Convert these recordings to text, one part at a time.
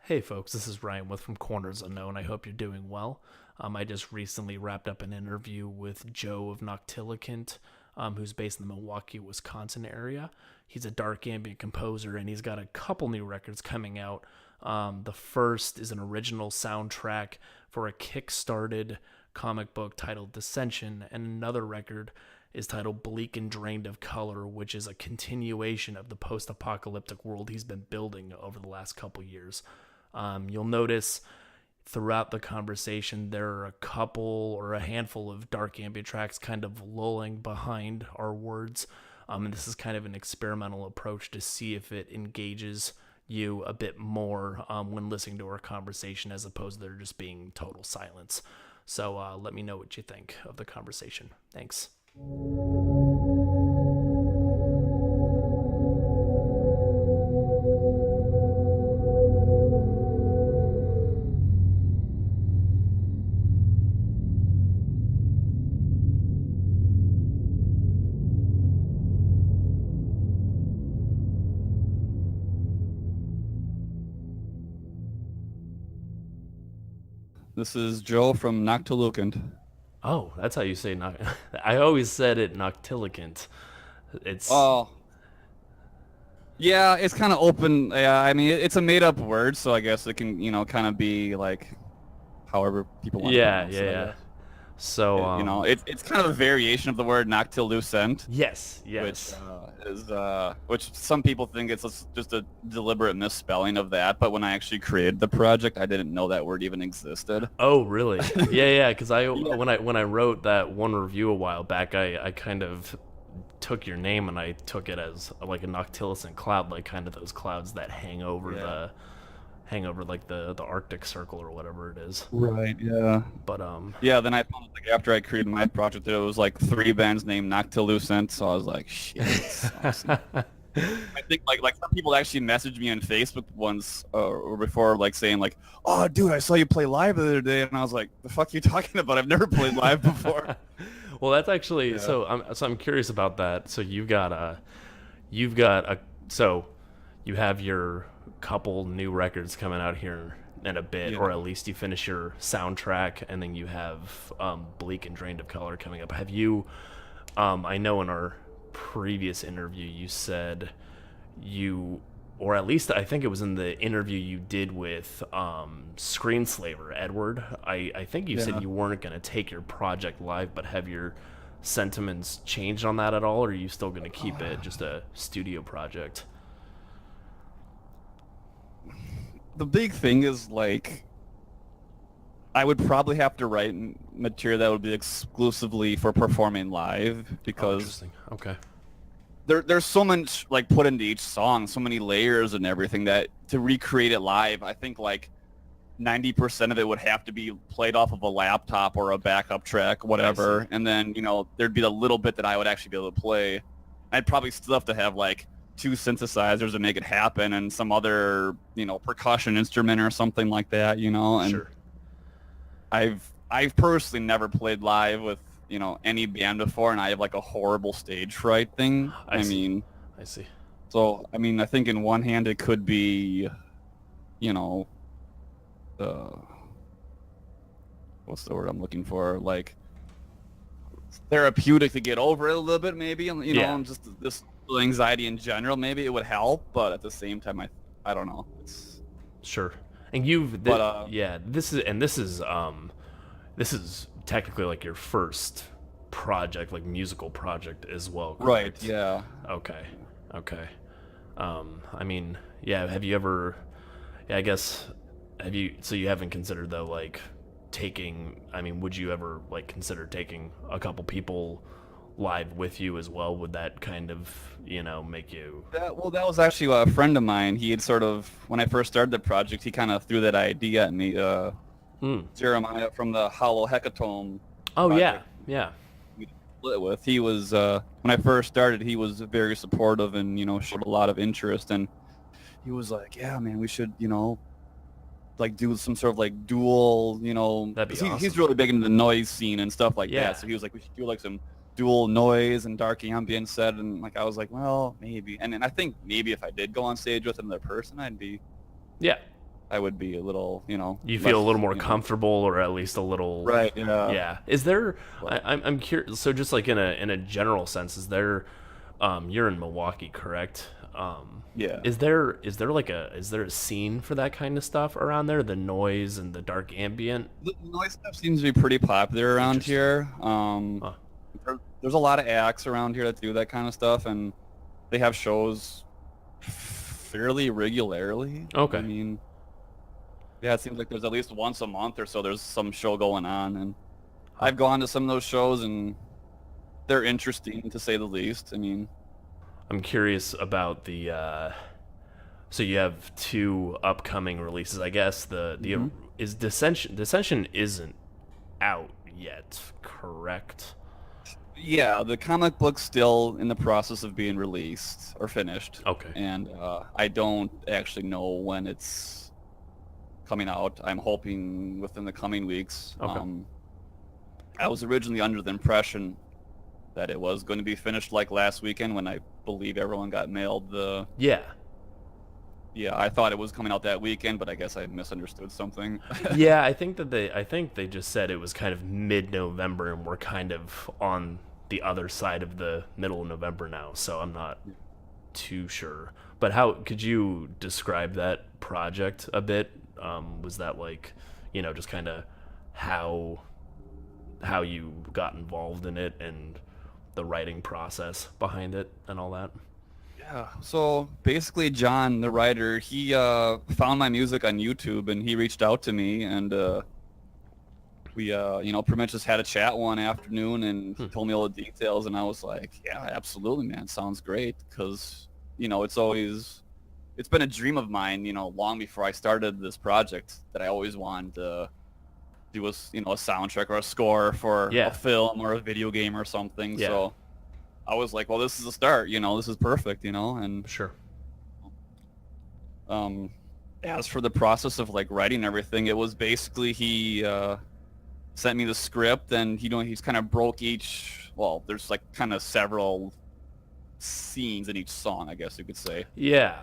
Hey folks, this is Ryan with From Corners Unknown. I hope you're doing well. I just recently wrapped up an interview with Joe of Noctilucant, who's based in the Milwaukee, Wisconsin area. He's a dark ambient composer, and he's got a couple new records coming out. The first is an original soundtrack for a kick-started comic book titled Descension, and another record is titled Bleak and Drained of Color, which is a continuation of the post-apocalyptic world he's been building over the last couple years. You'll notice throughout the conversation there are a couple or a handful of dark ambient tracks kind of lulling behind our words. And this is kind of an experimental approach to see if it engages you a bit more when listening to our conversation as opposed to there just being total silence. So let me know what you think of the conversation. Thanks. This is Joe from Noctilucant. Oh, that's how you say I always said it Noctilucant. It's Oh, yeah, it's kind of open. Yeah, I mean, it's a made-up word, so I guess it can, kind of be like however people want to yeah, pronounce yeah, it, I yeah. guess. So It's kind of a variation of the word Noctilucent, yes, which yes. which some people think it's just a deliberate misspelling of that, but when I actually created the project, I didn't know that word even existed. Oh, really? Yeah, yeah. Because I Yeah. when I wrote that one review a while back, I kind of took your name and I took it as like a noctilucent cloud, like kind of those clouds that Yeah. hang over like the Arctic Circle or whatever it is. Right. Yeah. But Yeah, then I found like after I created my project, there was like three bands named Noctilucent, so I was like, shit, this sucks. I think like some people actually messaged me on Facebook once or before, like saying like, "Oh, dude, I saw you play live the other day," and I was like, "The fuck are you talking about? I've never played live before." well, that's actually Yeah. so I'm curious about that. So you've got a so you have your couple new records coming out here in a bit, or Yeah. at least you finish your soundtrack, and then you have Bleak and Drained of Color coming up. Have you? I know in our previous interview you said you, or at least I think it was in the interview you did with Screenslaver Edward. I think you said Yeah. you weren't going to take your project live, but have your sentiments changed on that at all, or are you still going to keep it just a studio project? The big thing is like I would probably have to write material that would be exclusively for performing live Oh, because interesting. Okay. there's so much like put into each song, so many layers and everything that to recreate it live, I think like 90% of it would have to be played off of a laptop or a backup track, I see. whatever. And then, there'd be a little bit that I would actually be able to play. I'd probably still have to have like two synthesizers to make it happen and some other, percussion instrument or something like that, and Sure. I've personally never played live with, any band before, and I have like a horrible stage fright thing. I I see. mean, I see. so I mean, I think in one hand it could be, you know, uh, what's the word I'm looking for? Like therapeutic to get over it a little bit, maybe, and Yeah. and just this anxiety in general. Maybe it would help, but at the same time, I don't know. Sure. And you've But yeah, this is technically like your first project, like musical project as well, right, correct? yeah. Okay. Okay. I mean, yeah, have you ever, yeah, I guess, so you haven't considered though, like, I mean, would you ever, like, consider taking a couple people live with you as well? Would that kind of, make you, That was actually a friend of mine. He had sort of, when I first started the project, he kind of threw that idea at me. mm. Jeremiah from the Hollow Hecatome Oh, yeah, project yeah, we split with. He was when I first started, he was very supportive and showed a lot of interest. And he was like, "Yeah, man, we should like do some sort of like dual, that'd 'cause be he's awesome. really big into the noise scene and stuff like Yeah. that. So he was like, we should do like some dual noise and dark ambient set. And like I was like, well, maybe. And I think maybe if I did go on stage with another person, I'd be Yeah. I would be a little, You feel a less, little more comfortable, or at least a little. Right. Yeah. Yeah. Is there? But, I'm curious. So just like in a general sense, is there? You're in Milwaukee, correct? yeah. Is there a scene for that kind of stuff around there? The noise and the dark ambient. The noise stuff seems to be pretty popular around here. Huh. There's a lot of acts around here that do that kind of stuff, and they have shows fairly regularly. Okay. I mean, yeah, it seems like there's at least once a month or so there's some show going on, and I've gone to some of those shows, and they're interesting to say the least. I mean, I'm curious about the. So you have 2 upcoming releases, I guess. Is Descension. Descension isn't out yet, correct? yeah, the comic book's still in the process of being released or finished. Okay. And I don't actually know when it's coming out. I'm hoping within the coming weeks. Okay. I was originally under the impression that it was going to be finished like last weekend when I believe everyone got mailed the... Yeah. Yeah, I thought it was coming out that weekend, but I guess I misunderstood something. Yeah, I think they just said it was kind of mid-November, and we're kind of on the other side of the middle of November now, so I'm not too sure. But how could you describe that project a bit? Was that like, just kind of how you got involved in it and the writing process behind it and all that? Yeah, so basically John, the writer, he found my music on YouTube, and he reached out to me, and we, pretty much just had a chat one afternoon, and he told me all the details, and I was like, yeah, absolutely, man, sounds great, because, it's been a dream of mine, long before I started this project, that I always wanted to do a soundtrack or a score for a film or a video game or something, so... I was like, well, this is a start, this is perfect, and Sure. As for the process of like writing everything, it was basically he sent me the script, and he's kind of broke there's like kind of several scenes in each song, I guess you could say. Yeah.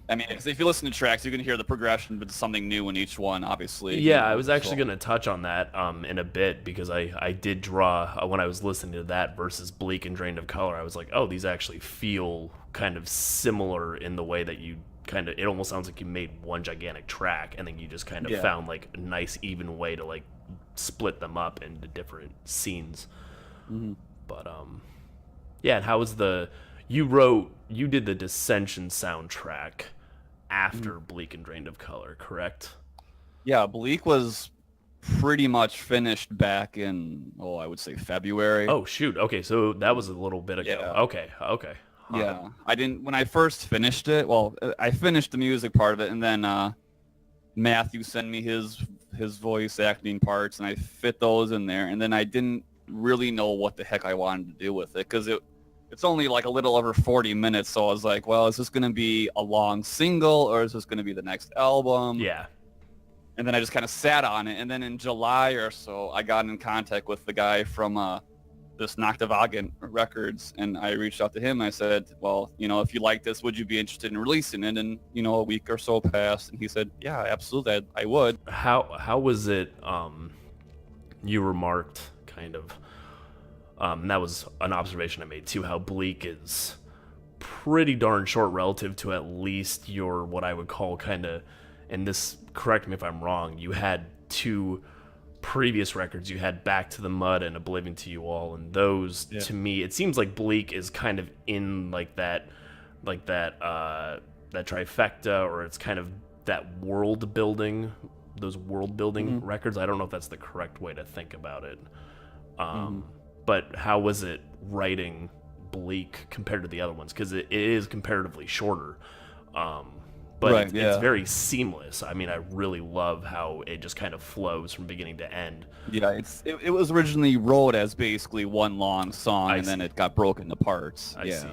I mean, if you listen to tracks, you can hear the progression, but something new in each one, obviously. Yeah, I was actually going to touch on that in a bit, because I did draw, when I was listening to that versus Bleak and Drained of Color, I was like, oh, these actually feel kind of similar in the way that you kind of, it almost sounds like you made one gigantic track, and then you just kind of found like a nice even way to like split them up into different scenes. Mm-hmm. But and how was you did the Descension soundtrack after Bleak and Drained of Color, correct? Yeah, Bleak was pretty much finished back in, I would say February. Oh, shoot. Okay, so that was a little bit ago. Yeah. Okay. Yeah, when I first finished it, I finished the music part of it, and then Matthew sent me his voice acting parts, and I fit those in there, and then I didn't really know what the heck I wanted to do with it, because it's only like a little over 40 minutes, so I was like, well, is this going to be a long single, or is this going to be the next album? Yeah. And then I just kind of sat on it, and then in July or so, I got in contact with the guy from this Noctilucant Records, and I reached out to him. I said, well, if you like this, would you be interested in releasing it? And, a week or so passed, and he said, yeah, absolutely, I would. How was it, you remarked, kind of, and that was an observation I made too, how Bleak is pretty darn short relative to at least your, what I would call kind of, and this, correct me if I'm wrong, you had 2 previous records. You had Back to the Mud and Oblivion to You All, and those, to me, it seems like Bleak is kind of in like that trifecta, or it's kind of that world building, those world building records. I don't know if that's the correct way to think about it. But how was it writing Bleak compared to the other ones? Because it is comparatively shorter. But it's very seamless. I mean, I really love how it just kind of flows from beginning to end. Yeah, it was originally wrote as basically one long song, then it got broken to parts. I see.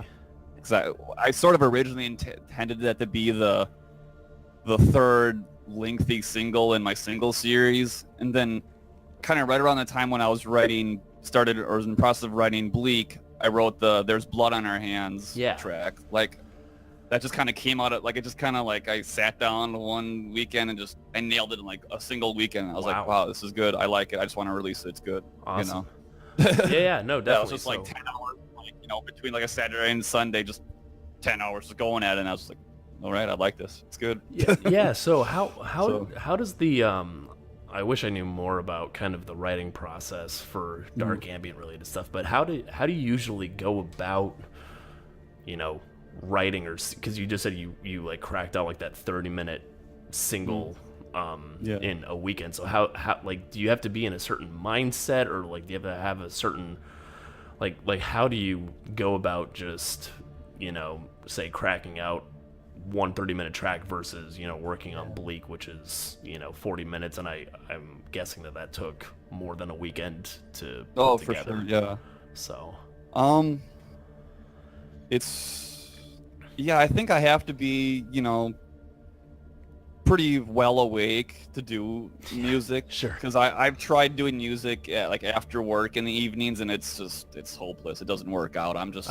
Because I sort of originally intended that to be the third lengthy single in my single series, and then kind of right around the time when I was was in the process of writing Bleak, I wrote the There's Blood on Our Hands track. Like, that just kind of came out of like it just kind of like I sat down one weekend and I nailed it in like a single weekend. I was like, wow, this is good. I like it. I just want to release it. It's good. Awesome. You know? Yeah, no, definitely. Yeah, it was just like 10 hours, like, you know, between like a Saturday and Sunday, just 10 hours just going at it. And I was like, all right, I like this. It's good. Yeah. So how does the I wish I knew more about kind of the writing process for dark ambient related stuff, but how do you usually go about, you know, writing, or because you just said you like cracked out like that 30-minute single in a weekend. So how like do you have to be in a certain mindset, or like do you have to have a certain like how do you go about just, you know, say cracking out one 30-minute track versus, you know, working on Bleak, which is, you know, 40 minutes, and I'm guessing that took more than a weekend to put together. For sure, yeah. So I think I have to be, you know, pretty well awake to do music. Sure. Because I've tried doing music like after work in the evenings, and it's hopeless. It doesn't work out. I'm just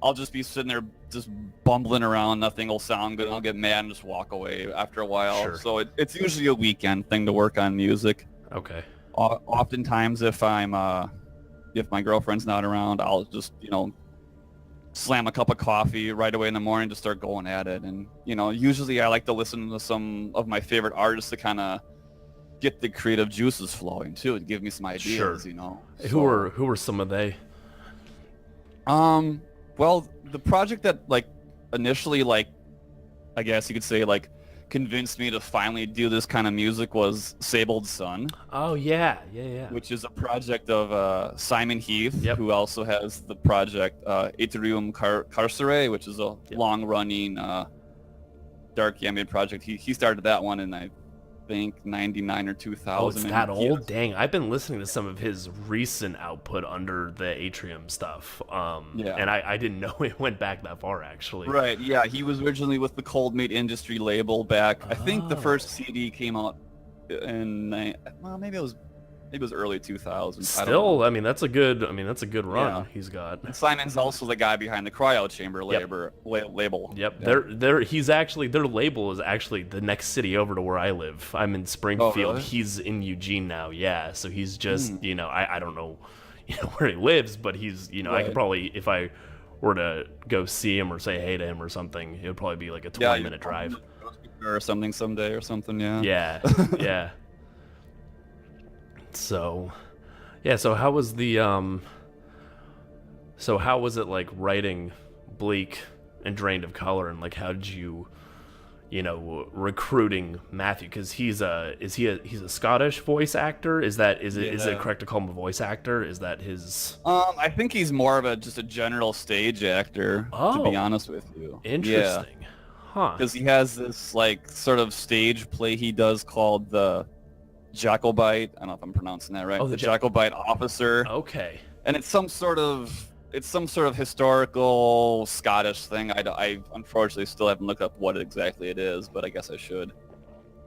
I'll just be sitting there just bumbling around. Nothing will sound good. I'll get mad and just walk away after a while. Sure. So it's usually a weekend thing to work on music. Okay. Oftentimes if my girlfriend's not around, I'll just, you know, slam a cup of coffee right away in the morning to start going at it. And, you know, usually I like to listen to some of my favorite artists to kind of get the creative juices flowing too, to give me some ideas, you know. Who were some of they? Well, the project that like initially, like, I guess you could say, like, convinced me to finally do this kind of music was Sabled Sun. Oh yeah. Which is a project of Simon Heath, who also has the project Atrium Carcere, which is a long-running dark ambient project. He started that one in, I think, 99 or 2000. Oh, it's that old? Dang, I've been listening to some of his recent output under the Atrium stuff. And I didn't know it went back that far, actually. Right, yeah, he was originally with the Cold Meat Industry label back. I think the first CD came out in maybe it was early 2000s. Still, I mean that's a good run he's got. And Simon's also the guy behind the Cryo Chamber label. Yep. Their label is actually the next city over to where I live. I'm in Springfield. Oh, really? He's in Eugene now. Yeah. So he's just, you know, I don't know, you know, where he lives, but he's, you know, I could probably, if I were to go see him or say hey to him or something, it would probably be like a 20-minute drive or something someday or something. Yeah. Yeah. So how was it like writing Bleak and Drained of Color, and like how did you know, recruiting Matthew, because he's a Scottish voice actor? Is it correct to call him a voice actor? Is that his? I think he's more of just a general stage actor, to be honest with you. Interesting. Yeah. Huh. Because he has this like sort of stage play he does called the Jacobite. I don't know if I'm pronouncing that right. Oh, the Jacobite Officer. Okay. And it's some sort of historical Scottish thing. I unfortunately still haven't looked up what exactly it is, but I guess I should.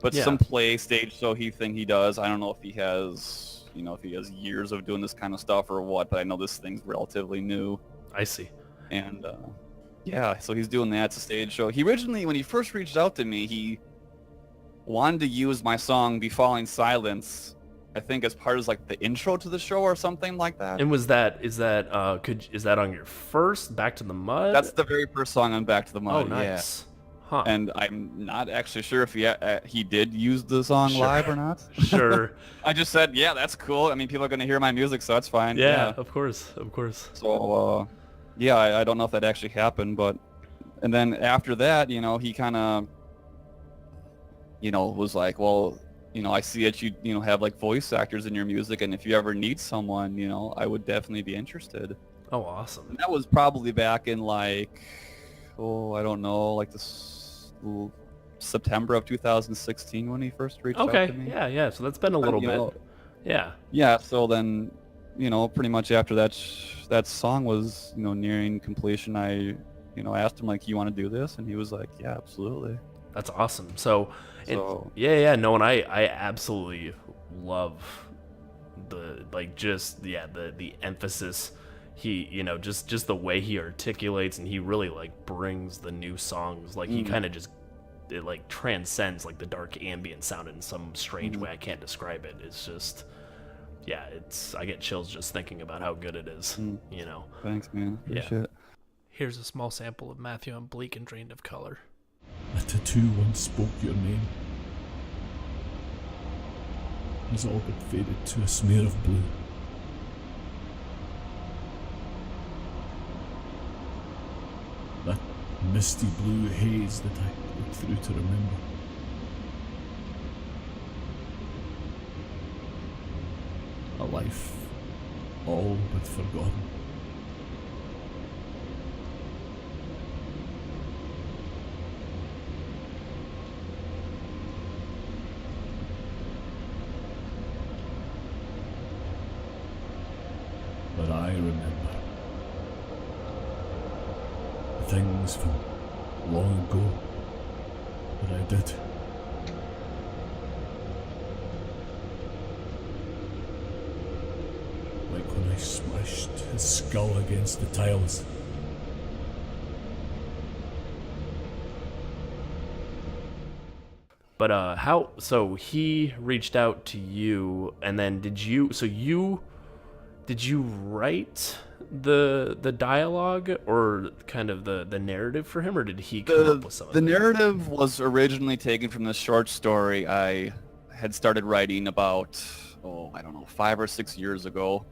But some play stage show thing he does. I don't know if he has, you know, if he has years of doing this kind of stuff or what, but I know this thing's relatively new. I see. And so he's doing that. It's a stage show. He originally, when he first reached out to me, he wanted to use my song "Be Falling Silence," I think, as part of like the intro to the show or something like that. And is that on your first Back to the Mud? That's the very first song on Back to the Mud. Oh, nice. Yeah. Huh. And I'm not actually sure if he did use the song live or not. Sure. I just said, yeah, that's cool. I mean, people are going to hear my music, so that's fine. Yeah, of course. So, I don't know if that actually happened, but, and then after that, you know, he kind of, you know, was like, well, you know, I see that you know, have like voice actors in your music, and if you ever need someone, you know, I would definitely be interested. Oh, awesome. And that was probably back in like, I don't know, like this September of 2016 when he first reached out to me. Yeah. So that's been a little bit. Know, yeah. Yeah. So then, you know, pretty much after that song was, you know, nearing completion, I, you know, asked him like, "You want to do this?" And he was like, "Yeah, absolutely." That's awesome. So no, and I absolutely love the emphasis he, just the way he articulates, and he really like brings the new songs, like he kind of just, it like transcends like the dark ambient sound in some strange way I can't describe it. It's just, yeah, I get chills just thinking about how good it is. Thanks, man. Appreciate it. Here's a small sample of Matthew on Bleak and Drained of Color. A tattoo once spoke your name, has all but faded to a smear of blue. That misty blue haze that I look through to remember. A life all but forgotten. But I remember things from long ago that I did. Like when I smashed his skull against the tiles. But so he reached out to you, and then did you write the dialogue or kind of the narrative for him, or did he come up with some of it? The narrative was originally taken from the short story I had started writing about, 5 or 6 years ago.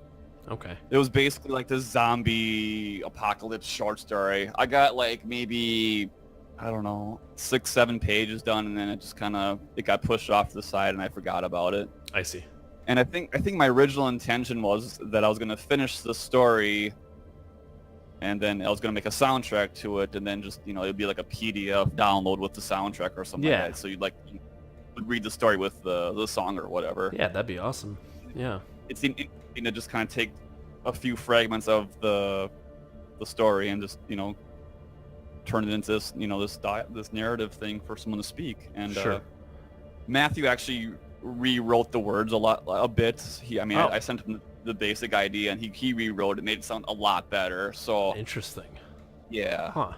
Okay. It was basically like this zombie apocalypse short story. I got like maybe, 6-7 pages done, and then it got pushed off to the side and I forgot about it. I see. And I think my original intention was that I was going to finish the story, and then I was going to make a soundtrack to it, and then just, it'd be like a PDF download with the soundtrack or something like that. So you would read the story with the song or whatever. Yeah, that'd be awesome. Yeah. It seemed interesting to just kind of take a few fragments of the story and just, turn it into this, this narrative thing for someone to speak. And sure. Matthew actually rewrote the words a bit. I sent him the basic idea, and he rewrote it, made it sound a lot better. So interesting. Yeah. Huh.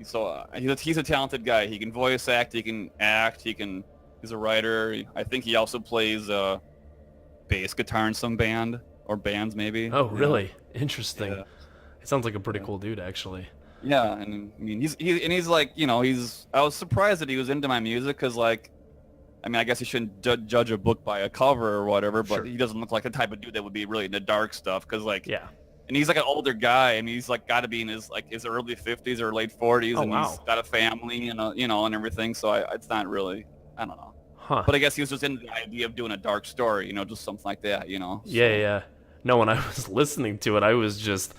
So he's a talented guy. He can voice act. He can act. He's a writer. I think he also plays bass guitar in some band or bands maybe. Oh, really? Interesting. Yeah. It sounds like a pretty cool dude, actually. Yeah, and I mean he's like, I was surprised that he was into my music, because like, I guess you shouldn't judge a book by a cover or whatever, but he doesn't look like the type of dude that would be really into dark stuff, because like, yeah. And he's like an older guy, and he's like got to be in his early 50s or late 40s, and he's got a family and and everything. So it's not really, I don't know. Huh. But I guess he was just into the idea of doing a dark story, just something like that, So. Yeah. No, when I was listening to it, I was just,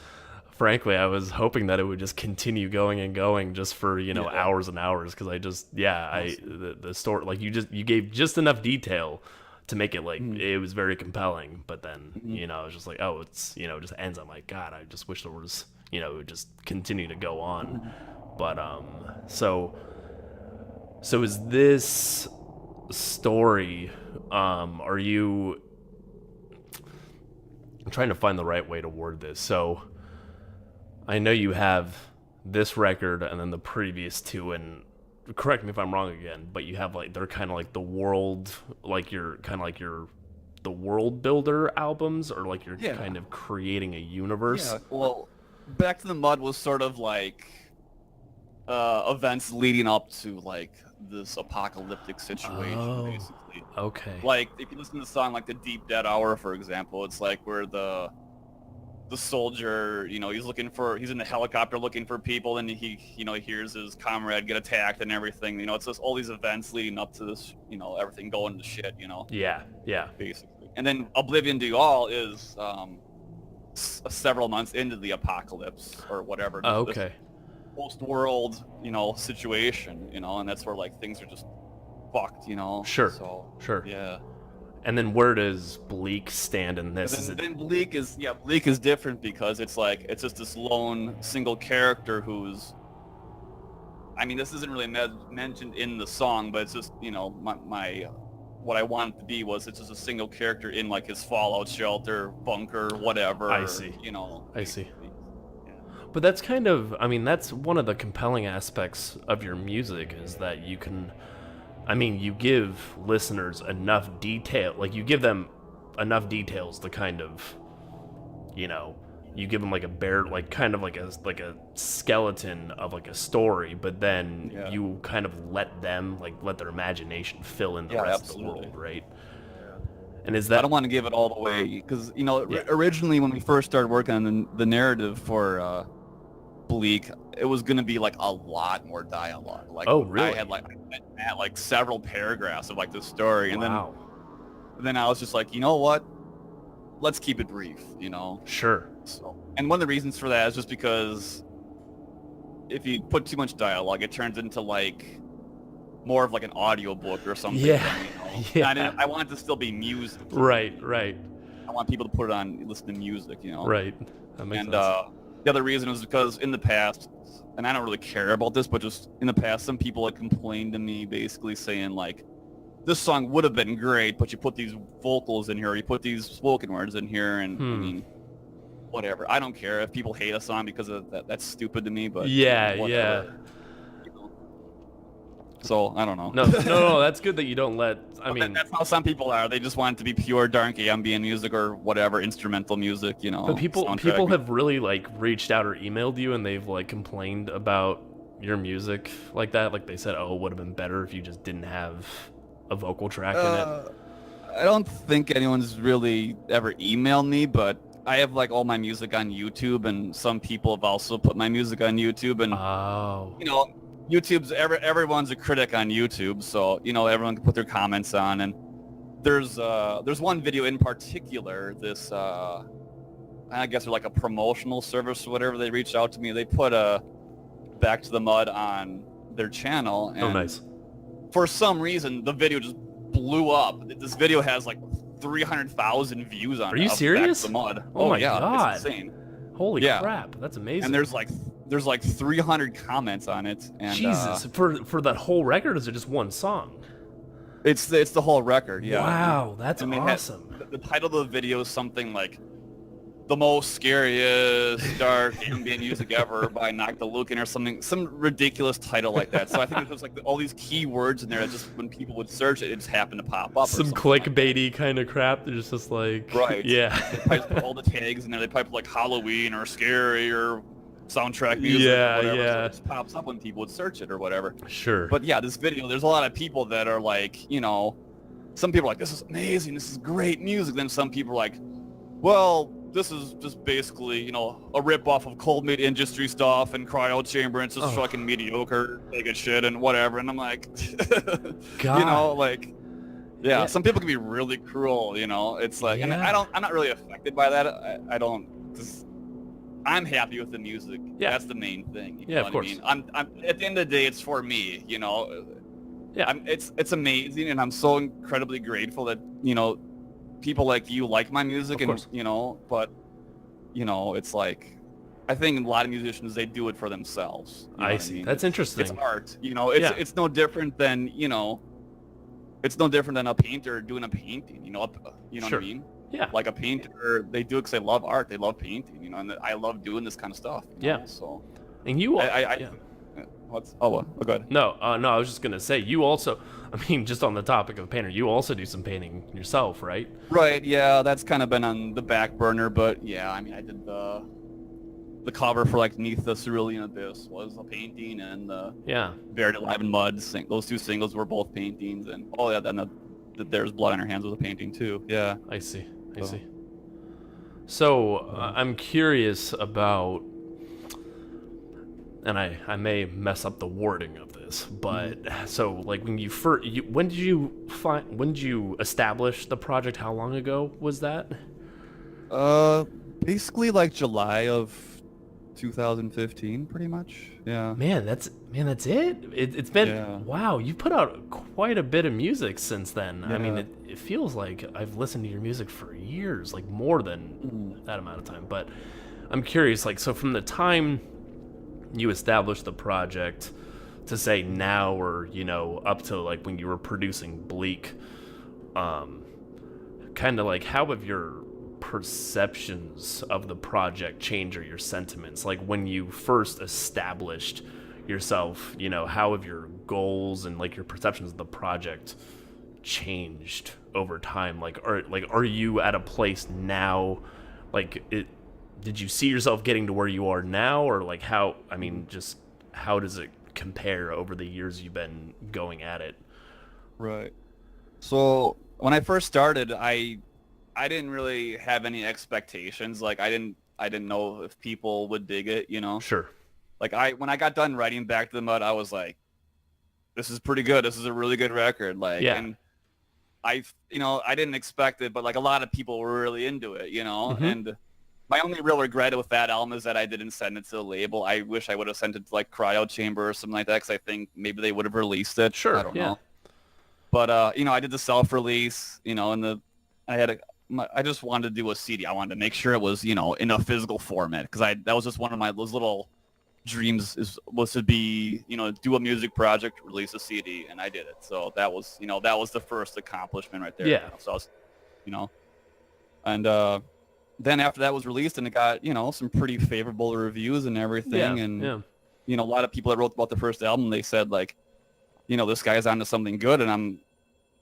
frankly, I was hoping that it would just continue going and going just for, hours and hours. Cause the story, like you gave just enough detail to make it like, it was very compelling. But then, I was just like, oh, it's, it just ends. I'm like, God, I just wish there was, it would just continue to go on. But, so is this story, are you, I'm trying to find the right way to word this. So I know you have this record and then the previous two, and correct me if I'm wrong again, but you have like, they're kind of like the world, like you're kind of like the world builder albums, or like you're kind of creating a universe. Yeah, well, Back to the Mud was sort of like events leading up to like this apocalyptic situation, basically. Okay. Like if you listen to the song like The Deep Dead Hour, for example, it's like where the soldier, he's in the helicopter looking for people, and he hears his comrade get attacked and everything. It's just all these events leading up to this, everything going to shit, Yeah. Basically. And then Oblivion to All is several months into the apocalypse or whatever. Oh, okay. Post-world, situation, and that's where like things are just fucked, Sure. So, sure. Yeah. And then where does Bleak stand in this? Then Bleak is different, because it's just this lone single character who's, this isn't really mentioned in the song, but it's just, my what I wanted to be was it's just a single character in like his fallout shelter, bunker, whatever. I see. You know. I see. Yeah. But that's kind of, I mean, that's one of the compelling aspects of your music is that you can, I mean, you give listeners enough detail, like you give them enough details to kind of, you know, you give them like a bare, like kind of like a skeleton of like a story, but then you kind of let them, like let their imagination fill in the rest of the world, right? And is that... I don't want to give it all the way because, you know, originally when we first started working on the narrative for Bleak, it was going to be like a lot more dialogue. Like, oh, really? I had like several paragraphs of like the story, and then I was just like, you know what? Let's keep it brief, you know? Sure. So, and one of the reasons for that is just because if you put too much dialogue, it turns into like more of like an audiobook or something. Yeah. You know? I want it to still be music. Right. I want people to put it on, listen to music, you know? Right. That makes sense. The other reason was because in the past, and I don't really care about this, but just in the past, some people had complained to me basically saying like, this song would have been great, but you put these vocals in here, or you put these spoken words in here, and I mean, whatever. I don't care if people hate a song because of that. That's stupid to me, but whatever. You know. So I don't know. No, that's good that you don't let. I mean, that's how some people are. They just want it to be pure dark ambient music or whatever, instrumental music, you know. But people have really like reached out or emailed you, and they've like complained about your music like that. Like they said, oh, it would have been better if you just didn't have a vocal track in it. I don't think anyone's really ever emailed me, but I have like all my music on YouTube, and some people have also put my music on YouTube, and you know, YouTube's everyone's a critic on YouTube, so you know everyone can put their comments on, and there's one video in particular, this I guess they're like a promotional service or whatever, they reached out to me, they put a Back to the Mud on their channel, and nice. For some reason, the video just blew up. This video has like 300,000 views on it. Are you serious? Back to the Mud. Oh my God. It's insane. Holy crap, that's amazing. And there's like 300 comments on it. And, Jesus, for that whole record, or is it just one song? It's the whole record, yeah. Wow, that's awesome. The title of the video is something like the most scariest dark ambient music ever by Noctilucant or something, some ridiculous title like that. So I think there's like all these key words in there that just when people would search it, it just happened to pop up. Some clickbaity like kind of crap. They're just like, right, yeah. They probably put all the tags in there. They probably put like Halloween or scary or soundtrack music. Yeah, or whatever. yeah. So it just pops up when people would search it or whatever. Sure. But yeah, this video, there's a lot of people that are like, you know, some people are like, this is amazing, this is great music. Then some people are like, well, this is just basically, you know, a rip-off of cold meat industry stuff and cryo chamber, and it's just fucking mediocre, naked shit and whatever. And I'm like, God. You know, like, yeah, some people can be really cruel, you know. It's like, and I'm not really affected by that. I don't, cause I'm happy with the music. Yeah. That's the main thing. You yeah, know of what course. I mean? I'm at the end of the day, it's for me, you know. Yeah. It's amazing, and I'm so incredibly grateful that, you know, people like you like my music, and you know, but you know, it's like, I think a lot of musicians, they do it for themselves. You know I see. mean? That's interesting. It's art, you know. It's no different than, you know, it's no different than a painter doing a painting. You know what I mean? Yeah. Like a painter, they do it because they love art, they love painting. You know, and I love doing this kind of stuff. You know? So. And you, What's? Oh, go ahead. No, I was just gonna say, you also, I mean, just on the topic of painter, you also do some painting yourself, right? Right. Yeah, that's kind of been on the back burner, but yeah, I mean, I did the cover for like Neath the Cerulean Abyss was a painting, and Buried Alive in Mud. Those two singles were both paintings, and then There's Blood on Her Hands was a painting too. Yeah. I see. So I'm curious about. And I may mess up the wording of this, but so like when when did you establish the project? How long ago was that? Basically like July of 2015, pretty much. Yeah. Man, that's it. It's been wow. You put out quite a bit of music since then. Yeah. I mean, it feels like I've listened to your music for years, like more than that amount of time. But I'm curious, like, so from the time you established the project to say now, or you know, up to like when you were producing Bleak, kind of like, how have your perceptions of the project changed, or your sentiments? Like, when you first established yourself, how have your goals and like your perceptions of the project changed over time? Are you at a place now, did you see yourself getting to where you are now, or like just how does it compare over the years you've been going at it? Right. So when I first started, I didn't really have any expectations. Like I didn't know if people would dig it. Sure. Like when I got done writing Back to the Mud, I was like, this is pretty good. This is a really good record. Like, Yeah. and I didn't expect it, but like a lot of people were really into it. Mm-hmm. And my only real regret with that album is that I didn't send it to the label. I wish I would have sent it to like Cryo Chamber or something like that, because I think maybe they would have released it. Sure. I don't Yeah. know. But I did the self-release, and I just wanted to do a CD. I wanted to make sure it was, in a physical format, because that was just one of those little dreams was to be, do a music project, release a CD, and I did it. So that was the first accomplishment right there. Yeah. So I was, and then after that was released, and it got, some pretty favorable reviews and everything. Yeah. And, Yeah. a lot of people that wrote about the first album, they said like, this guy's onto something good, and I'm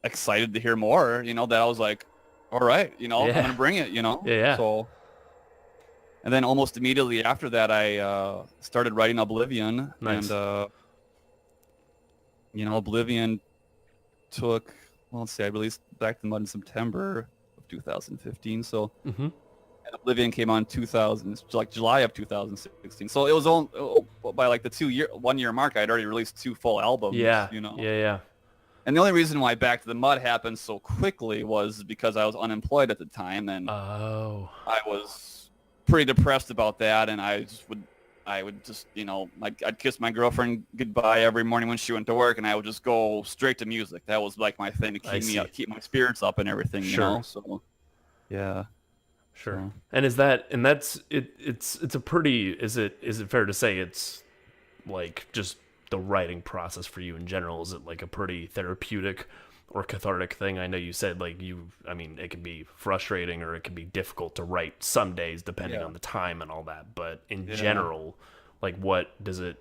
excited to hear more, that I was like, all right, I'm going to bring it, Yeah. So, and then almost immediately after that, I started writing Oblivion. Nice. And, Oblivion took, well, let's see, I released Back to the Mud in September of 2015. So, Mm-hmm. and Oblivion came on July of 2016. So it was by like the 1 year mark, I'd already released 2 full albums. Yeah. Yeah. And the only reason why Back to the Mud happened so quickly was because I was unemployed at the time, and Oh. I was pretty depressed about that. And I would just, I'd kiss my girlfriend goodbye every morning when she went to work, and I would just go straight to music. That was like my thing to keep my spirits up and everything. Sure. So, yeah. Sure. And that's it. It's a pretty. Is it fair to say it's like just the writing process for you in general? Is it like a pretty therapeutic or cathartic thing? I know you said like it can be frustrating or it can be difficult to write some days depending on the time and all that. But in general, like is it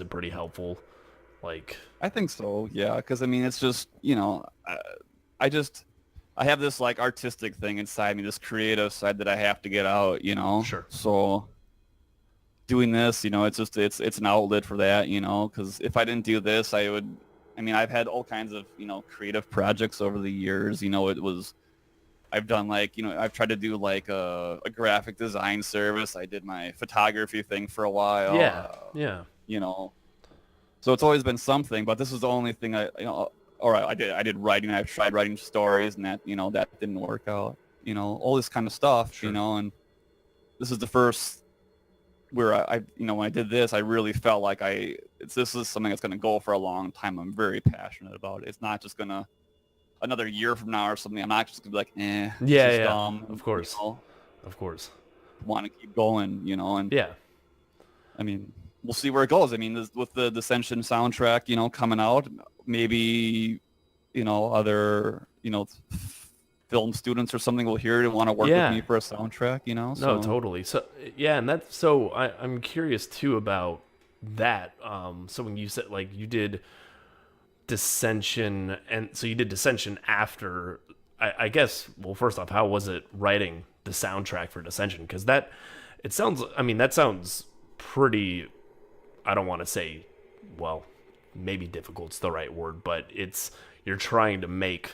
pretty helpful? Like, I think so. Yeah. Because it's just I have this like artistic thing inside me, this creative side that I have to get out. Sure. So doing this, it's an outlet for that, because if I didn't do this, I've had all kinds of, creative projects over the years. I've done like, I've tried to do like a graphic design service. I did my photography thing for a while. Yeah. So it's always been something, but this is the only thing all right, I did writing. I've tried writing stories, and that, that didn't work out, all this kind of stuff, Sure. And this is the first where I when I did this, I really felt like this is something that's going to go for a long time. I'm very passionate about it. It's not just going to another year from now or something. I'm not just going to be like, this is dumb. Of course. Of course. Want to keep going, and yeah. We'll see where it goes. With the Descension soundtrack, coming out, maybe, other, film students or something will hear it and want to work with me for a soundtrack, So. No, totally. So, yeah, and I'm curious too about that. So when you said like you did Descension, and so you did Descension after, I guess, well, first off, how was it writing the soundtrack for Descension? Because that sounds pretty, I don't want to say, well, maybe difficult's the right word, but you're trying to make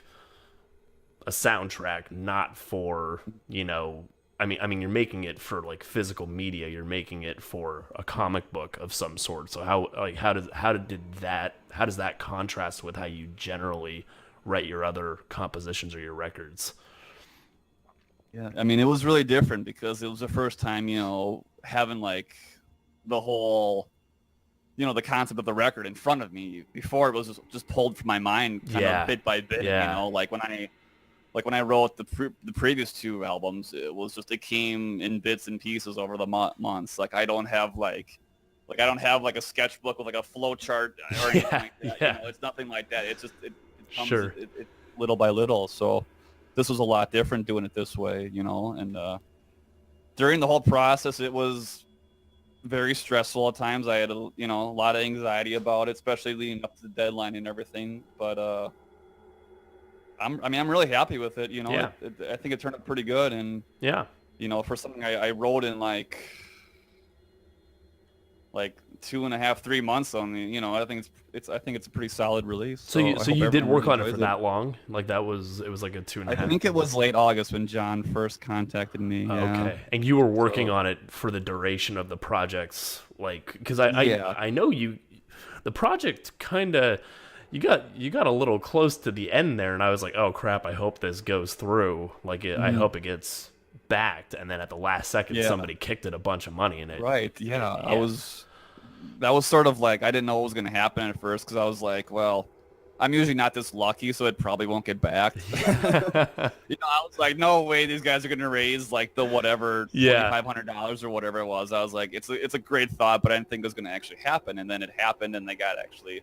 a soundtrack not for, you're making it for like physical media. You're making it for a comic book of some sort. So how does that contrast with how you generally write your other compositions or your records? Yeah, it was really different because it was the first time, having like the whole, the concept of the record in front of me. Before, it was just pulled from my mind kind of bit by bit, like when I wrote the previous 2 albums, it came in bits and pieces over the months. Like I don't have like a sketchbook with like a flow chart or anything like that. It's nothing like that. It comes, Sure. little by little. So this was a lot different doing it this way, you know. And during the whole process, it was very stressful at times. I had a lot of anxiety about it, especially leading up to the deadline and everything. But I'm really happy with it. You know, Yeah. I think it turned out pretty good. And Yeah. you know, for something I wrote in like 2.5, 3 months only, you know, I think it's a pretty solid release. So you I hope did everyone work really on it for enjoys that long? Like it was like a 2.5. I think it was late August when John first contacted me. Yeah. Okay, and you were working on it for the duration of the projects, like, because I know the project kind of, you got a little close to the end there, and I was like, oh crap, I hope this goes through. Like, I hope it gets backed, and then at the last second, somebody kicked it a bunch of money in it. Right. Yeah. That was sort of like, I didn't know what was going to happen at first, because I was like, well, I'm usually not this lucky, so it probably won't get backed. I was like, no way these guys are going to raise like the whatever $2,500 or whatever it was. I was like, it's a great thought, but I didn't think it was going to actually happen. And then it happened, and they got actually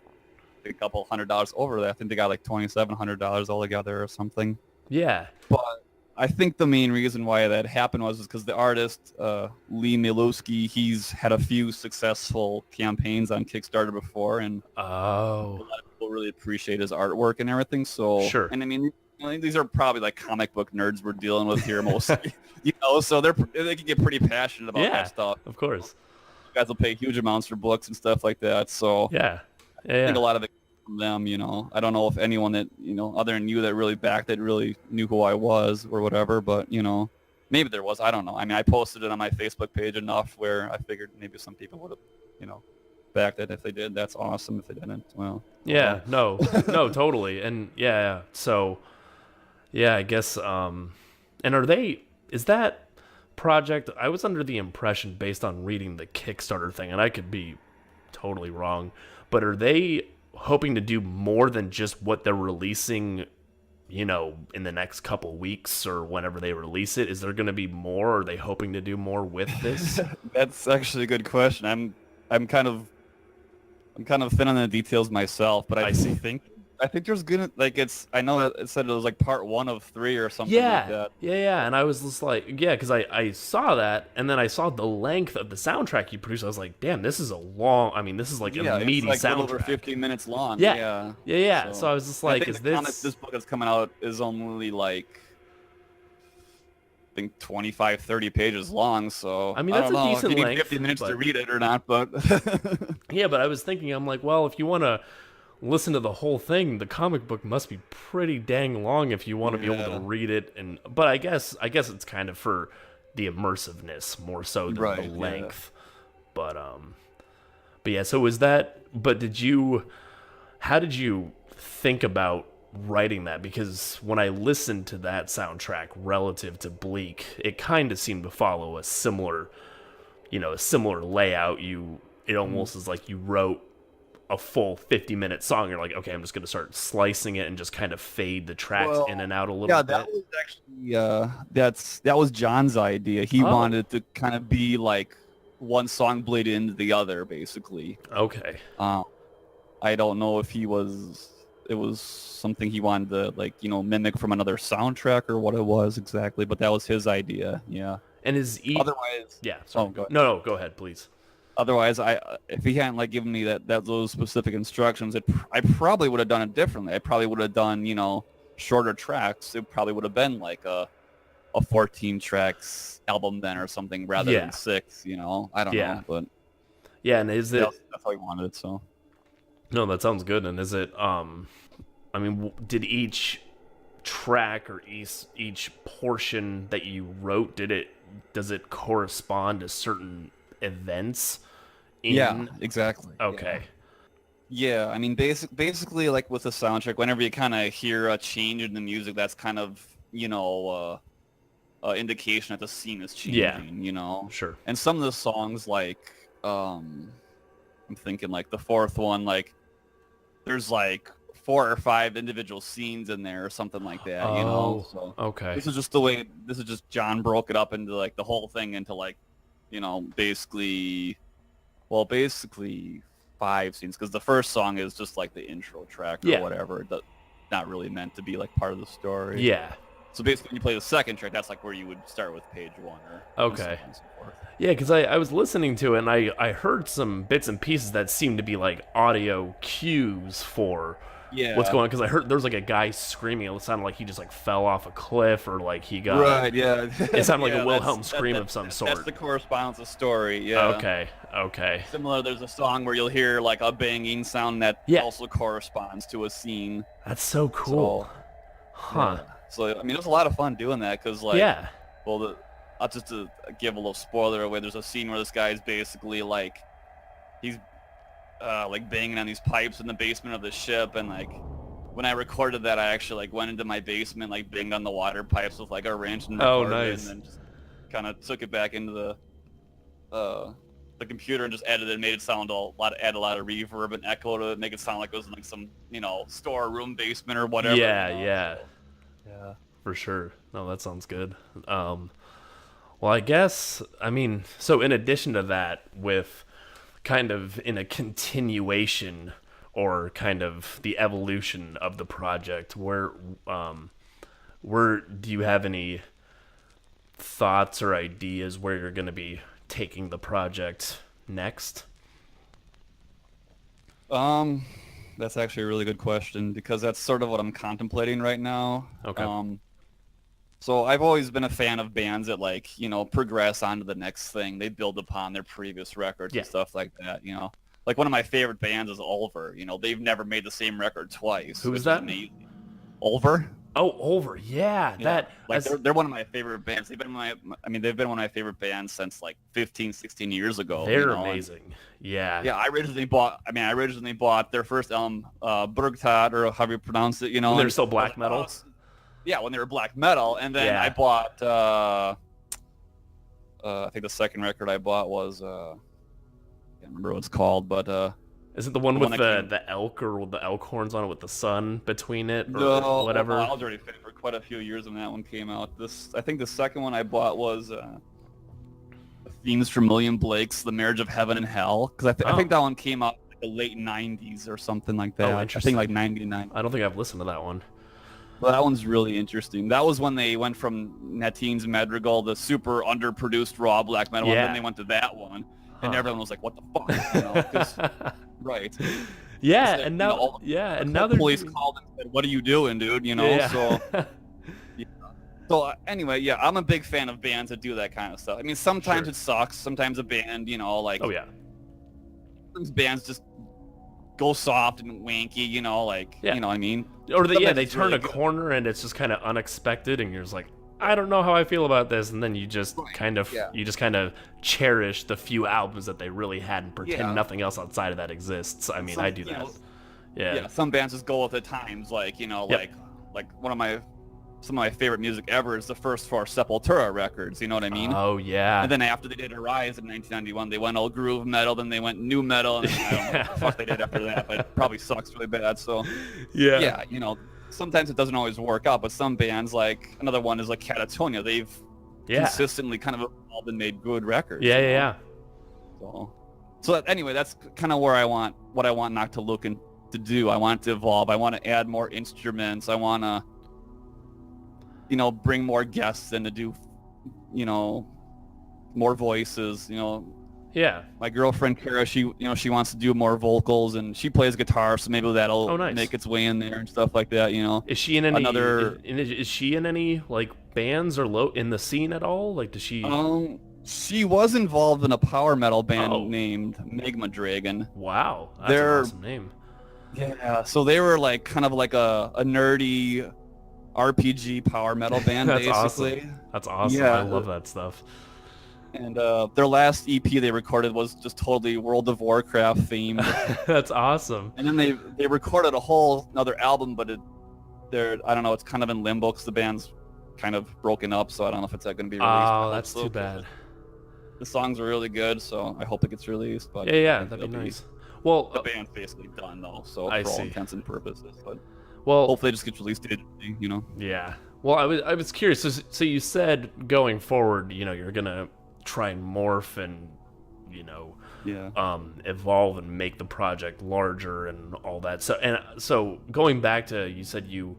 a couple $100 over that. I think they got like $2,700 altogether or something. Yeah. But I think the main reason why that happened was because the artist, Lee Milewski, he's had a few successful campaigns on Kickstarter before, and a lot of people really appreciate his artwork and everything. So, sure. And I mean, these are probably like comic book nerds we're dealing with here mostly, so they can get pretty passionate about that stuff. Of course. You guys will pay huge amounts for books and stuff like that. So yeah. I think a lot of it from them, I don't know if anyone that, other than you that really backed it really knew who I was or whatever, but, maybe there was, I don't know. I mean, I posted it on my Facebook page enough where I figured maybe some people would have, backed it. If they did, that's awesome. If they didn't, well. Yeah, no, totally. And yeah, so, yeah, I guess, and is that project, I was under the impression based on reading the Kickstarter thing, and I could be totally wrong, but are they hoping to do more than just what they're releasing, in the next couple weeks or whenever they release it? Is there going to be more? Are they hoping to do more with this? That's actually a good question. I'm kind of thin on the details myself, but I think there's gonna, like, I know it said it was like part 1 of 3 or something like that. Yeah, and I was just like, because I saw that, and then I saw the length of the soundtrack you produced. I was like, damn, this is a long, this is like a meaty it's like soundtrack. over 15 minutes long. Yeah. So I was just like, is this book that's coming out is only like, I think 25, 30 pages long, so that's I don't know a decent if you need length, 50 minutes to read it or not, but yeah, but I was thinking, I'm like, well, if you want to listen to the whole thing, the comic book must be pretty dang long if you want to be able to read it. But I guess it's kind of for the immersiveness more so than the length. But yeah, so was that, but how did you think about writing that? Because when I listened to that soundtrack relative to Bleak, it kind of seemed to follow a similar layout. It almost is like you wrote a full 50-minute song. You're like, okay, I'm just going to start slicing it and just kind of fade the tracks in and out a little bit. Yeah, that was actually, that was John's idea. He wanted to kind of be like one song bleed into the other, basically. Okay. I don't know if it was something he wanted to, like, mimic from another soundtrack or what it was exactly, but that was his idea. Yeah. And otherwise, yeah. Sorry, go ahead. No, go ahead, please. Otherwise, if he hadn't given me those specific instructions, I probably would have done it differently. I probably would have done shorter tracks. It probably would have been like a 14 tracks album then or something rather than 6. I don't know, but and is it? That's how he wanted it. So no, that sounds good. And is it? Did each track or each portion that you wrote does it correspond to certain events? Yeah, exactly. Okay. Yeah, basically, like with the soundtrack, whenever you kind of hear a change in the music, that's kind of indication that the scene is changing. Sure. And some of the songs, like I'm thinking like the 4th one, like there's like 4 or 5 individual scenes in there or something like that. So okay. This is just John broke it up into like the whole thing into like, basically 5 scenes, because the first song is just like the intro track or whatever. not really meant to be like part of the story. Yeah. So basically, when you play the second track, that's like where you would start with page 1 or Okay. so on and so forth. Yeah, because I was listening to it, and I heard some bits and pieces that seemed to be like audio cues for what's going on. Because I heard there was like a guy screaming. It sounded like he just like fell off a cliff, or like he got... Right, yeah. It sounded like a Wilhelm scream of some sort. That's the correspondence story, yeah. Okay. Similar, there's a song where you'll hear like a banging sound that also corresponds to a scene. That's so cool. Huh. Yeah. So, I mean, it was a lot of fun doing that, because, like, well, just to give a little spoiler away, there's a scene where this guy's basically, like, he's, like, banging on these pipes in the basement of the ship, and, like, when I recorded that, I actually, like, went into my basement, like, banged on the water pipes with, like, a wrench and recorded it, and then just kind of took it back into the computer and just edited it, made it sound add a lot of reverb and echo to it, make it sound like it was in, like, some, storeroom basement or whatever. Yeah. Yeah, for sure. No, that sounds good. Well, I guess, I mean, so in addition to that, with kind of in a continuation or kind of the evolution of the project, where do you have any thoughts or ideas where you're going to be taking the project next? That's actually a really good question, because that's sort of what I'm contemplating right now. Okay. So I've always been a fan of bands that, like, progress on to the next thing. They build upon their previous records and stuff like that, Like, one of my favorite bands is Ulver. They've never made the same record twice. Who is that? Ulver. Oh, Ulver. Yeah. They're one of my favorite bands. They've been one of my favorite bands since like 15, 16 years ago. They're amazing. Yeah. Yeah, I originally bought their first album, Bergtod, or however you pronounce it, When they're still black metal. Yeah, when they were black metal, and then I bought I think the second record I bought was I can't remember what it's called, but is it the one with the elk, or with the elk horns on it with the sun between it, or whatever? I was already fit for quite a few years when that one came out. I think the second one I bought was the themes from William Blake's The Marriage of Heaven and Hell, because I think that one came out in like the late 90s or something like that. Oh, interesting. I think like 99. I don't think I've listened to that one. Well, that one's really interesting. That was when they went from Natine's Madrigal, the super underproduced raw black metal, and then they went to that one, and everyone was like, "What the fuck?" 'Cause, right. Yeah, Like, and now, and now the police called and said, "What are you doing, dude?" So. So anyway, I'm a big fan of bands that do that kind of stuff. I mean, sometimes it sucks. Sometimes a band, like, sometimes bands just go soft and wanky, you know what I mean? Or they turn really a corner and it's just kind of unexpected, and you're just like, I don't know how I feel about this, and then you just kind of cherish the few albums that they really had and pretend nothing else outside of that exists. I mean, I do that. Yeah, some bands just go with the times, like some of my favorite music ever is the first 4 Sepultura records, you know what I mean? Oh, yeah. And then after they did Arise in 1991, they went all groove metal, then they went new metal, and I don't know what the fuck they did after that, but it probably sucks really bad, so... Yeah, sometimes it doesn't always work out, but some bands, like, another one is like Catatonia, they've consistently kind of evolved and made good records. Yeah. So anyway, that's kind of what I want Noctilucant to do. I want it to evolve. I want to add more instruments. I want to... bring more guests in to do, more voices, Yeah. My girlfriend, Kara, she wants to do more vocals, and she plays guitar, so maybe that'll make its way in there and stuff like that, Is she in any, is she in any, like, bands or in the scene at all? Like, does she... She was involved in a power metal band named Magma Dragon. Wow. That's an awesome name. Yeah, so they were, like, kind of like a nerdy... RPG power metal band. That's basically. That's awesome. Yeah. I love that stuff. And their last EP they recorded was just totally World of Warcraft themed. That's awesome. And then they recorded a whole another album, but I don't know, it's kind of in limbo because the band's kind of broken up, so I don't know if it's going to be released. Oh, that's too bad. The songs are really good, so I hope it gets released. But yeah, that'd be nice. Well, the band's basically done though, so for all intents and purposes. But well, hopefully it just gets released digitally, Yeah. Well, I was curious. So you said going forward, you're gonna try and morph and, Yeah. evolve and make the project larger and all that. So going back to, you said you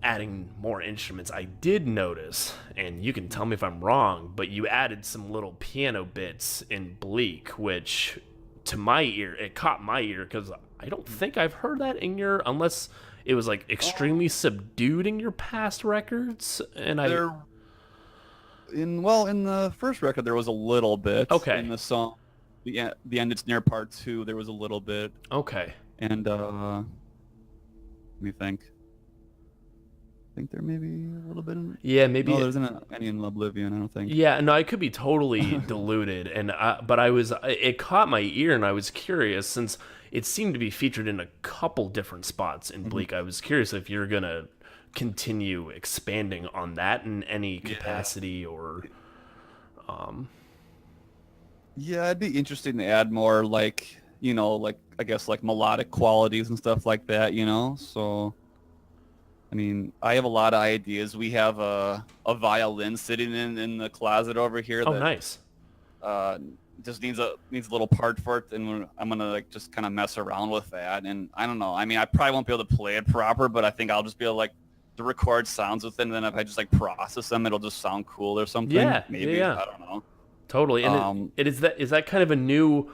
adding more instruments, I did notice, and you can tell me if I'm wrong, but you added some little piano bits in Bleak, which to my ear, it caught my ear, because I don't think I've heard that in your, unless it was like extremely subdued in your past records. And in the first record there was a little bit. Okay. In the song, the end it's near part 2, there was a little bit. Okay. And let me think. I think there may be a little bit in... Yeah, maybe. No, there isn't any in Oblivion, I don't think. Yeah, no, I could be totally diluted, but it caught my ear, and I was curious, since it seemed to be featured in a couple different spots in Bleak. I was curious if you're gonna continue expanding on that in any capacity, or Yeah, it'd be interesting to add more, like, I guess like melodic qualities and stuff like that, so I mean, I have a lot of ideas. We have a violin sitting in the closet over here. Oh, that, nice. Just needs a little part for it, and I'm gonna like just kind of mess around with that. And I don't know. I mean, I probably won't be able to play it proper, but I think I'll just be able to record sounds with it. And then if I just process them, it'll just sound cool or something. Yeah, maybe. Yeah. I don't know. Totally. And is that kind of a new?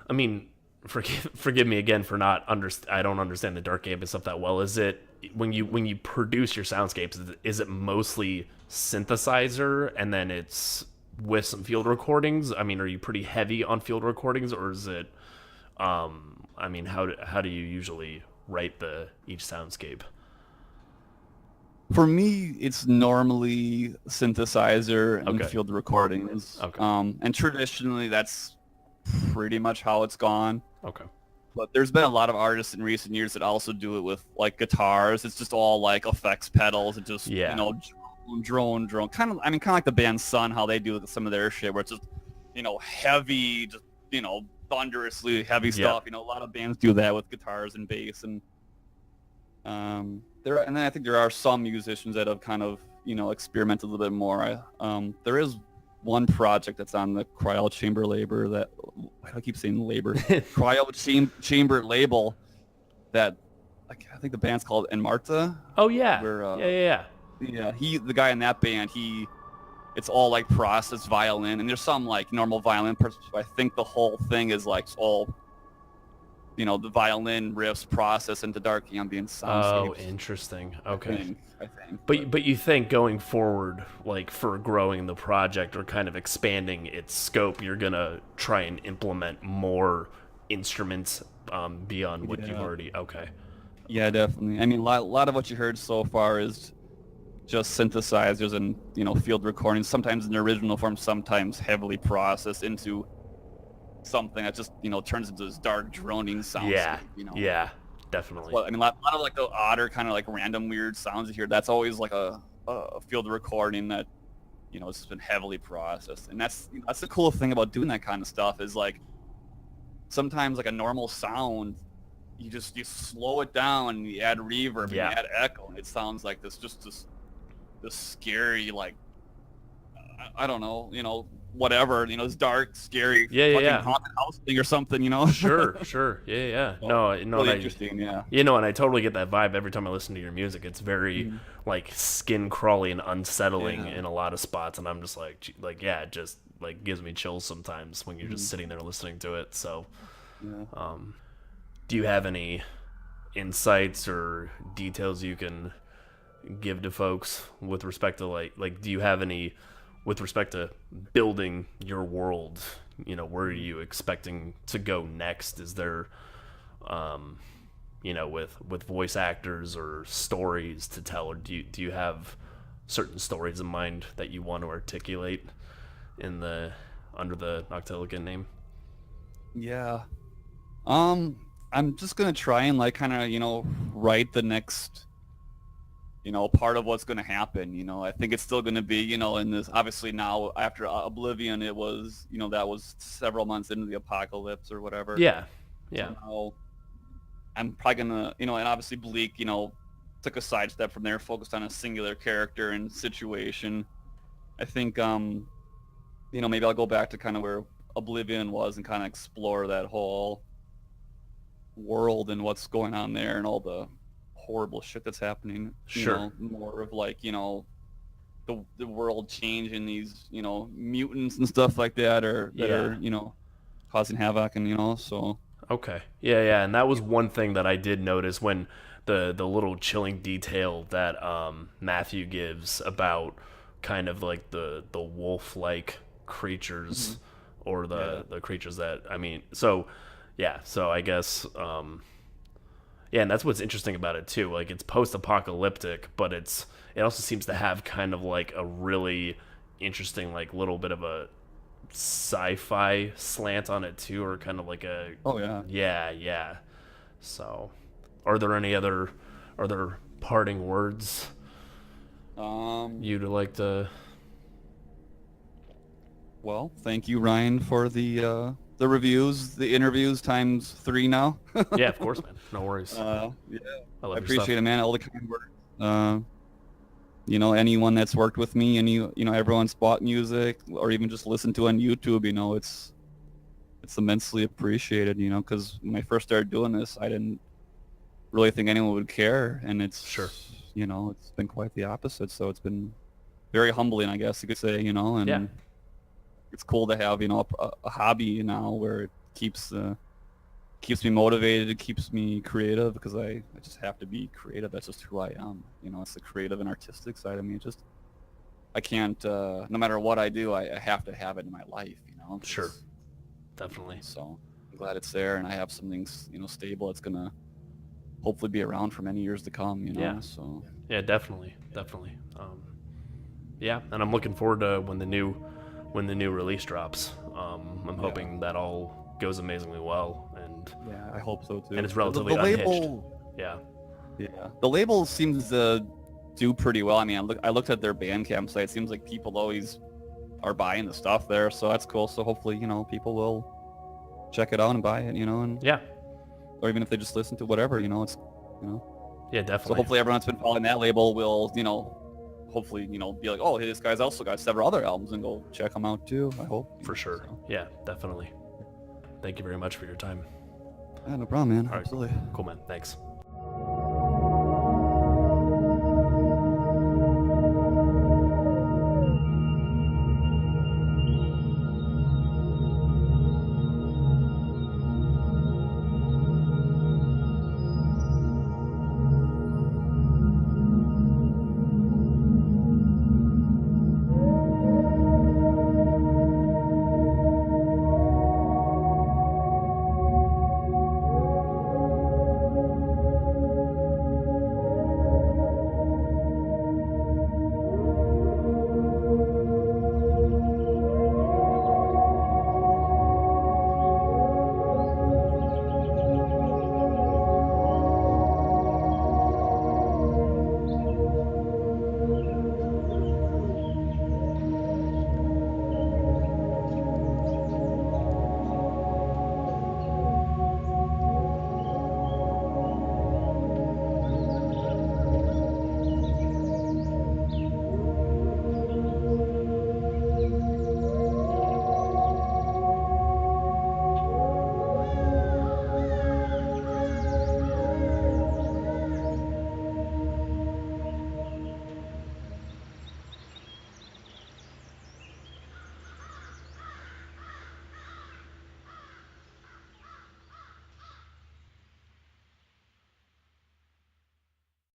I mean, forgive me again for not I don't understand the dark ambient stuff that well. Is it when you produce your soundscapes, is it mostly synthesizer and then it's with some field recordings? I mean, are you pretty heavy on field recordings, or is it I mean, how do you usually write each soundscape? For me, it's normally synthesizer and field recordings. Okay. And traditionally that's pretty much how it's gone. Okay. But there's been a lot of artists in recent years that also do it with like guitars. It's just all like effects pedals and just drone. Kind of like the band Sun, how they do some of their shit, where it's just heavy, just thunderously heavy stuff. A lot of bands do that with guitars and bass, and then I think there are some musicians that have kind of experimented a little bit more. There is one project that's on the Cryo Chamber label that, why do I keep saying labor? Cryo Chamber label that, like, I think the band's called Enmarta. Oh yeah. Yeah. The guy in that band, it's all like processed violin, and there's some like normal violin parts, but I think the whole thing is like all, the violin riffs processed into dark ambient soundscapes. Oh, interesting. Okay. I think. But you think going forward, like for growing the project or kind of expanding its scope, you're gonna try and implement more instruments beyond what you've already... Okay. Yeah, definitely. I mean, a lot of what you heard so far is just synthesizers and field recordings, sometimes in the original form, sometimes heavily processed into something that just turns into this dark droning sound. Yeah, definitely. Well, I mean, a lot of like the odder kind of like random weird sounds you hear, that's always like a field recording that it's been heavily processed. And that's the cool thing about doing that kind of stuff, is like sometimes like a normal sound, you slow it down and you add reverb and you add echo, and it sounds like this scary, like I don't know, whatever, this dark, scary, haunted house thing or something, Sure. Yeah. No, really interesting, yeah. And I totally get that vibe every time I listen to your music. It's very like skin crawly and unsettling in a lot of spots, and I'm just like it just like gives me chills sometimes when you're just sitting there listening to it. So, do you have any insights or details you can give to folks with respect to like do you have any with respect to building your world? Where are you expecting to go next? Is there with voice actors or stories to tell, or do you have certain stories in mind that you want to articulate under the Noctilucant name? Yeah. I'm just gonna try and like kind of write the next part of what's going to happen. I think it's still going to be, in this, obviously now after Oblivion, it was, that was several months into the apocalypse or whatever. Yeah. So now I'm probably going to, and obviously Bleak, took a sidestep from there, focused on a singular character and situation. I think, maybe I'll go back to kind of where Oblivion was and kind of explore that whole world and what's going on there and all the horrible shit that's happening. Sure. You know, more of like, you know, the world changing, these, you know, mutants and stuff like that are you know, causing havoc, and you know, so Okay. Yeah, and that was one thing that I did notice when the little chilling detail that Matthew gives about kind of like the wolf-like creatures or the creatures that, I mean, so I guess yeah, and that's what's interesting about it too. Like, it's post-apocalyptic, but it also seems to have kind of like a really interesting, like, little bit of a sci-fi slant on it too, or kind of like a yeah. So, are there parting words you'd like to? Well, thank you, Ryan, for the reviews, the interviews times 3 now. Yeah, of course, man. No worries. Yeah, I love I your appreciate stuff. it, man. All the kind words. You know, anyone that's worked with me, and you know, everyone's bought music or even just listened to on YouTube, you know, it's immensely appreciated. You know, because when I first started doing this, I didn't really think anyone would care, and it's Sure. you know, it's been quite the opposite. So it's been very humbling, I guess you could say. You know, and Yeah. it's cool to have, you know, a hobby now where it keeps me motivated, it keeps me creative, because I just have to be creative. That's just who I am. You know, it's the creative and artistic side of me. I can't, no matter what I do, I have to have it in my life, you know? Sure. Definitely. So I'm glad it's there, and I have something, you know, stable that's going to hopefully be around for many years to come, you know? Yeah. So Yeah, definitely. Yeah, and I'm looking forward to when the new release drops. I'm hoping that all goes amazingly well, and yeah, I hope so too. and it's relatively the unhitched. label, Yeah. yeah, the label seems to do pretty well. I mean, I looked at their Bandcamp site. It seems like people always are buying the stuff there, so that's cool. So hopefully, you know, people will check it out and buy it, you know, and Yeah. or even if they just listen to whatever, you know, it's, you know. Yeah, So definitely. hopefully everyone that's been following that label will, you know, hopefully, you know, be like, oh, hey, this guy's also got several other albums, and go check them out too, I hope. For sure. So, Yeah, definitely. Thank you very much for your time. yeah, no problem, man. All right. Absolutely. Cool, man. Thanks.